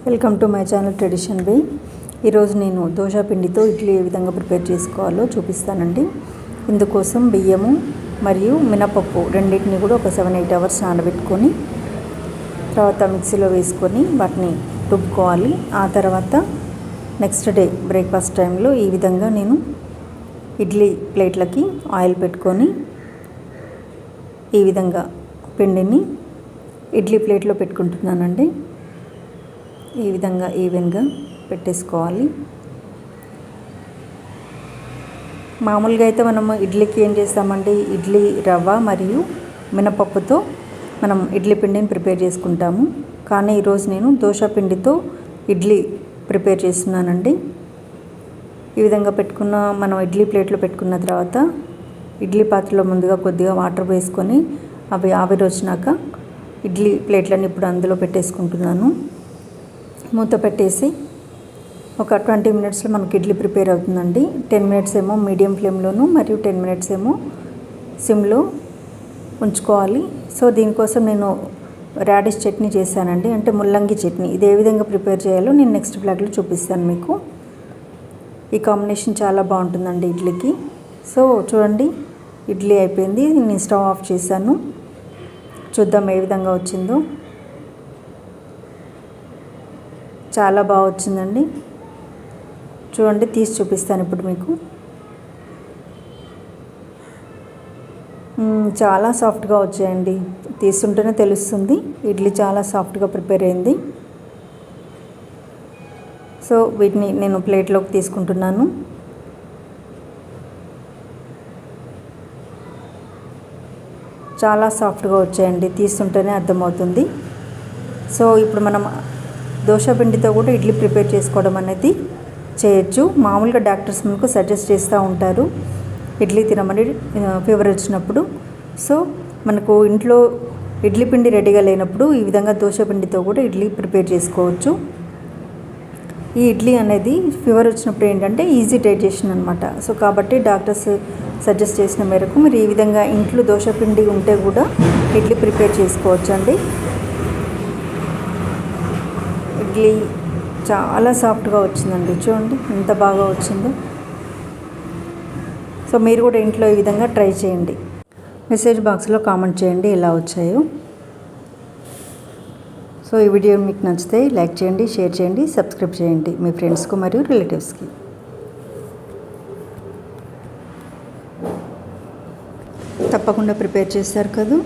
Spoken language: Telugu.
Welcome to my channel tradition way. ఈరోజు నేను దోశ పిండితో ఇడ్లీ ఏ విధంగా ప్రిపేర్ చేసుకోవాలో చూపిస్తానండి. ఇందుకోసం బియ్యము మరియు మినపప్పు రెండింటిని కూడా ఒక 7-8 అవర్స్ నానబెట్టుకొని తర్వాత మిక్సీలో వేసుకొని వాటిని రుబ్బుకోవాలి. ఆ తర్వాత నెక్స్ట్ డే బ్రేక్ఫాస్ట్ టైంలో ఈ విధంగా నేను ఇడ్లీ ప్లేట్లకి ఆయిల్ పెట్టుకొని ఈ విధంగా పిండిని ఇడ్లీ ప్లేట్లో పెట్టుకుంటున్నానండి. ఈ విధంగా ఈవెన్గా పెట్టేసుకోవాలి. మామూలుగా అయితే మనము ఇడ్లీకి ఏం చేస్తామండి, ఇడ్లీ రవ్వ మరియు మినపప్పుతో మనం ఇడ్లీ పిండిని ప్రిపేర్ చేసుకుంటాము. కానీ ఈరోజు నేను దోశ పిండితో ఇడ్లీ ప్రిపేర్ చేస్తున్నానండి. ఈ విధంగా పెట్టుకున్న మనం ఇడ్లీ ప్లేట్లో పెట్టుకున్న తర్వాత ఇడ్లీ పాత్రలో ముందుగా కొద్దిగా వాటర్ వేసుకొని అవి ఆవిరి వచ్చినాక ఇడ్లీ ప్లేట్లన్నీ ఇప్పుడు అందులో పెట్టేసుకుంటున్నాను. మూత పెట్టేసి ఒక 20 మినిట్స్లో మనకి ఇడ్లీ ప్రిపేర్ అవుతుందండి. 10 మినిట్స్ ఏమో మీడియం ఫ్లేమ్లోను మరియు 10 మినిట్స్ ఏమో సిమ్లో ఉంచుకోవాలి. సో దీనికోసం నేను రాడిష్ చట్నీ చేశానండి, అంటే ముల్లంగి చట్నీ. ఇది ఏ విధంగా ప్రిపేర్ చేయాలో నేను నెక్స్ట్ బ్లాగ్లో చూపిస్తాను మీకు. ఈ కాంబినేషన్ చాలా బాగుంటుందండి ఇడ్లీకి. సో చూడండి, ఇడ్లీ అయిపోయింది. నేను స్టవ్ ఆఫ్ చేశాను. చూద్దాం ఏ విధంగా వచ్చిందో. చాలా బాగా వచ్చిందండి. చూడండి, తీసి చూపిస్తాను ఇప్పుడు మీకు. చాలా సాఫ్ట్గా వచ్చాయండి. తీస్తుంటేనే తెలుస్తుంది ఇడ్లీ చాలా సాఫ్ట్గా ప్రిపేర్ అయింది. సో వీటిని నేను ప్లేట్లోకి తీసుకుంటున్నాను. చాలా సాఫ్ట్గా వచ్చాయండి, తీస్తుంటేనే అర్థమవుతుంది. సో ఇప్పుడు మనం దోశ పిండితో కూడా ఇడ్లీ ప్రిపేర్ చేసుకోవడం అనేది చేయొచ్చు. మామూలుగా డాక్టర్స్ మనకు సజెస్ట్ చేస్తూ ఉంటారు ఇడ్లీ తినమని ఫీవర్ వచ్చినప్పుడు. సో మనకు ఇంట్లో ఇడ్లీ పిండి రెడీగా లేనప్పుడు ఈ విధంగా దోశ పిండితో కూడా ఇడ్లీ ప్రిపేర్ చేసుకోవచ్చు. ఈ ఇడ్లీ అనేది ఫీవర్ వచ్చినప్పుడు ఏంటంటే ఈజీ డైజెషన్ అనమాట. సో కాబట్టి డాక్టర్స్ సజెస్ట్ చేసిన మేరకు మీరు ఈ విధంగా ఇంట్లో దోశ పిండి ఉంటే కూడా ఇడ్లీ ప్రిపేర్ చేసుకోవచ్చు అండి. ఇడ్లీ చాలా సాఫ్ట్గా వచ్చిందండి. చూడండి ఎంత బాగా వచ్చిందో. సో మీరు కూడా ఇంట్లో ఈ విధంగా ట్రై చేయండి. మెసేజ్ బాక్స్లో కామెంట్ చేయండి ఎలా వచ్చాయో. సో ఈ వీడియో మీకు నచ్చితే లైక్ చేయండి, షేర్ చేయండి, సబ్స్క్రైబ్ చేయండి మీ ఫ్రెండ్స్కు మరియు రిలేటివ్స్కి. తప్పకుండా ప్రిపేర్ చేస్తారు కదా.